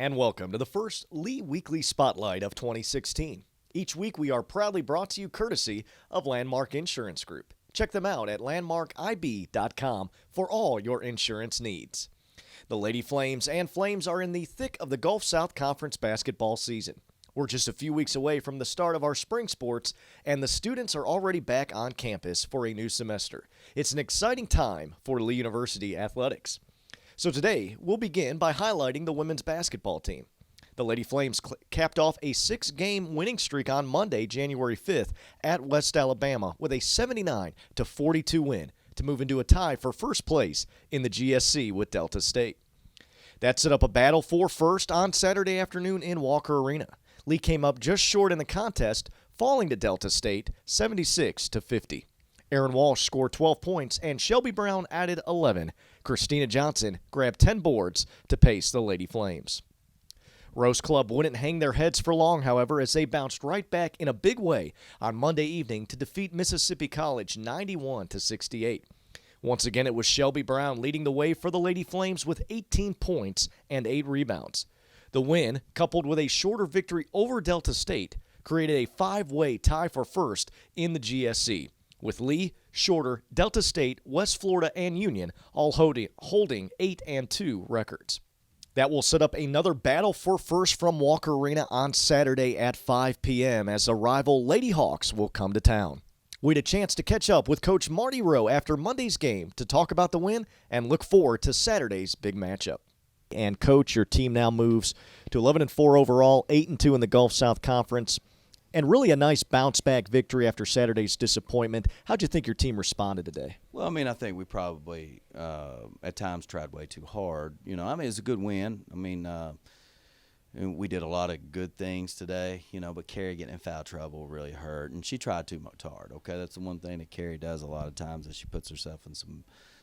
and welcome to the first Lee Weekly Spotlight of 2016. Each week we are proudly brought to you courtesy of Landmark Insurance Group. Check them out at landmarkib.com for all your insurance needs. The Lady Flames and Flames are in the thick of the Gulf South Conference basketball season. We're just a few weeks away from the start of our spring sports, and the students are already back on campus for a new semester. It's an exciting time for Lee University athletics. So today, we'll begin by highlighting the women's basketball team. The Lady Flames capped off a 6-game winning streak on Monday, January 5th at West Alabama with a 79-42 win to move into a tie for first place in the GSC with Delta State. That set up a battle for first on Saturday afternoon in Walker Arena. Lee came up just short in the contest, falling to Delta State 76-50. Aaron Walsh scored 12 points, and Shelby Brown added 11. Christina Johnson grabbed 10 boards to pace the Lady Flames. Rose Club wouldn't hang their heads for long, however, as they bounced right back in a big way on Monday evening to defeat Mississippi College 91-68. Once again, it was Shelby Brown leading the way for the Lady Flames with 18 points and 8 rebounds. The win, coupled with a shorter victory over Delta State, created a 5-way tie for first in the GSC, with Lee, Shorter, Delta State, West Florida, and Union all holding 8-2 records. That will set up another battle for first from Walker Arena on Saturday at 5 p.m. as the rival Lady Hawks will come to town. We had a chance to catch up with Coach Marty Rowe after Monday's game to talk about the win and look forward to Saturday's big matchup. And Coach, your team now moves to 11-4 overall, 8-2 in the Gulf South Conference, and really a nice bounce-back victory after Saturday's disappointment. How'd you think your team responded today? Well, I think we probably at times tried way too hard. It's a good win. We did a lot of good things today, but Carrie getting in foul trouble really hurt, and she tried too much hard, okay? That's the one thing that Carrie does a lot of times, is she puts herself in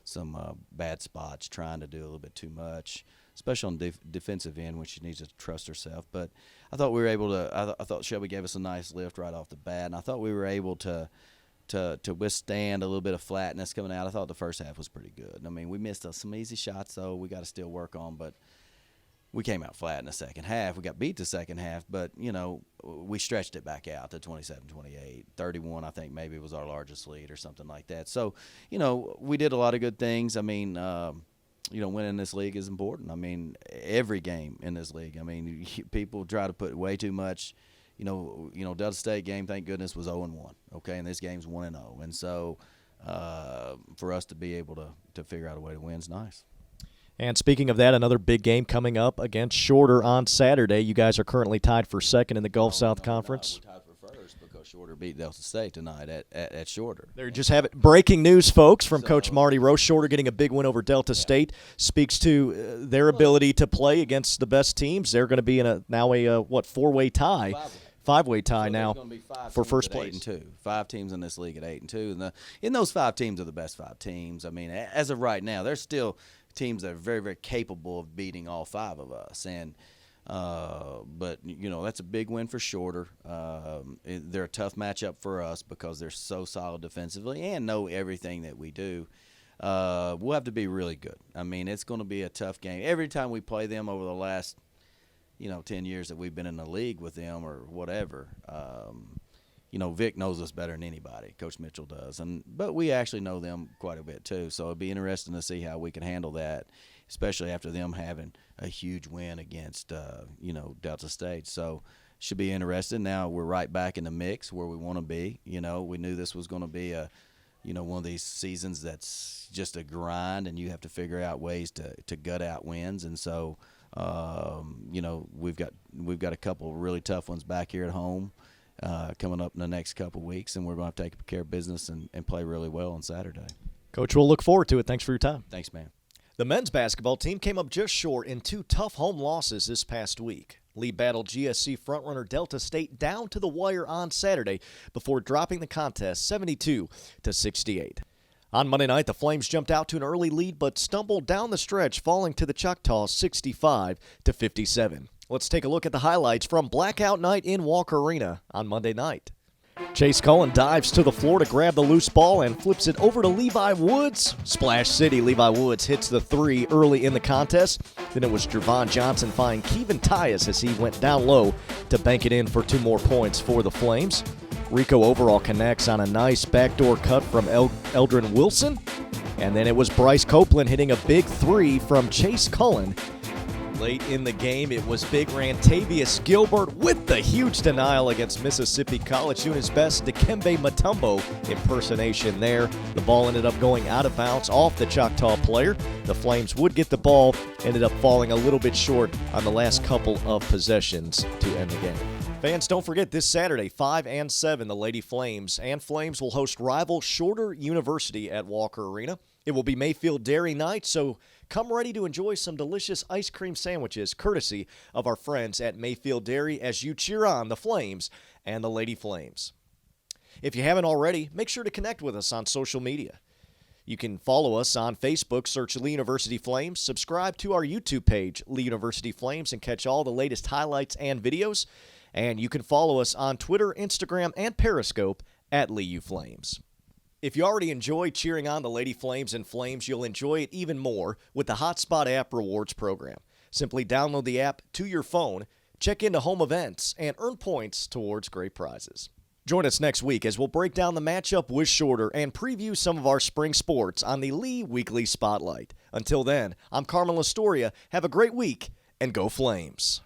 some bad spots, trying to do a little bit too much, especially on defensive end when she needs to trust herself. But I thought we were able to I thought Shelby gave us a nice lift right off the bat, and I thought we were able to withstand a little bit of flatness coming out. I thought the first half was pretty good. We missed some easy shots, though, we got to still work on, but we came out flat in the second half. We got beat the second half, but, we stretched it back out to 27-28. 31, I think, maybe was our largest lead or something like that. So, we did a lot of good things. Winning this league is important. Every game in this league. People try to put way too much. Delta State game, thank goodness, was 0-1. Okay, and this game's 1-0. And so, for us to be able to figure out a way to win is nice. And speaking of that, another big game coming up against Shorter on Saturday. You guys are currently tied for second in the Gulf South Conference. We're tied for first because Shorter beat Delta State tonight at Shorter. They're just having breaking news, folks, from Coach Marty Rowe. Shorter getting a big win over Delta State speaks to their ability to play against the best teams. They're going to be in a 4-way tie. Five-way tie now for first place. 8-2. 5 teams in this league at 8-2. And those 5 teams are the best 5 teams. As of right now, there's still teams that are very, very capable of beating all 5 of us. And but that's a big win for Shorter. They're a tough matchup for us because they're so solid defensively and know everything that we do. We'll have to be really good. It's going to be a tough game. Every time we play them over the last 10 years that we've been in the league with them or whatever, Vic knows us better than anybody. Coach Mitchell does. But we actually know them quite a bit too. So it'd be interesting to see how we can handle that, especially after them having a huge win against, Delta State. So should be interesting. Now we're right back in the mix where we want to be. We knew this was going to be one of these seasons that's just a grind, and you have to figure out ways to gut out wins. And so, we've got a couple really tough ones back here at home coming up in the next couple weeks, and we're going to have to take care of business and play really well on Saturday. Coach, we'll look forward to it. Thanks for your time. Thanks, man. The men's basketball team came up just short in 2 tough home losses this past week. Lee battled GSC frontrunner Delta State down to the wire on Saturday before dropping the contest 72-68. On Monday night, the Flames jumped out to an early lead but stumbled down the stretch, falling to the Choctaws 65-57. Let's take a look at the highlights from Blackout Night in Walker Arena on Monday night. Chase Cullen dives to the floor to grab the loose ball and flips it over to Levi Woods. Splash City, Levi Woods hits the three early in the contest. Then it was Javon Johnson finding Kevin Tyus as he went down low to bank it in for 2 more points for the Flames. Rico Overall connects on a nice backdoor cut from Eldrin Wilson. And then it was Bryce Copeland hitting a big three from Chase Cullen. Late in the game, it was big Rantavius Gilbert with the huge denial against Mississippi College, doing his best Dikembe Mutombo impersonation there. The ball ended up going out of bounds off the Choctaw player. The Flames would get the ball, ended up falling a little bit short on the last couple of possessions to end the game. Fans, don't forget this Saturday, 5 and 7, the Lady Flames and Flames will host rival Shorter University at Walker Arena. It will be Mayfield Dairy Night, so come ready to enjoy some delicious ice cream sandwiches courtesy of our friends at Mayfield Dairy as you cheer on the Flames and the Lady Flames. If you haven't already, make sure to connect with us on social media. You can follow us on Facebook, search Lee University Flames, subscribe to our YouTube page, Lee University Flames, and catch all the latest highlights and videos. And you can follow us on Twitter, Instagram, and Periscope at Lee U Flames. If you already enjoy cheering on the Lady Flames and Flames, you'll enjoy it even more with the Hotspot app rewards program. Simply download the app to your phone, check into home events, and earn points towards great prizes. Join us next week as we'll break down the matchup with Shorter and preview some of our spring sports on the Lee Weekly Spotlight. Until then, I'm Carmen Lastoria. Have a great week, and go Flames.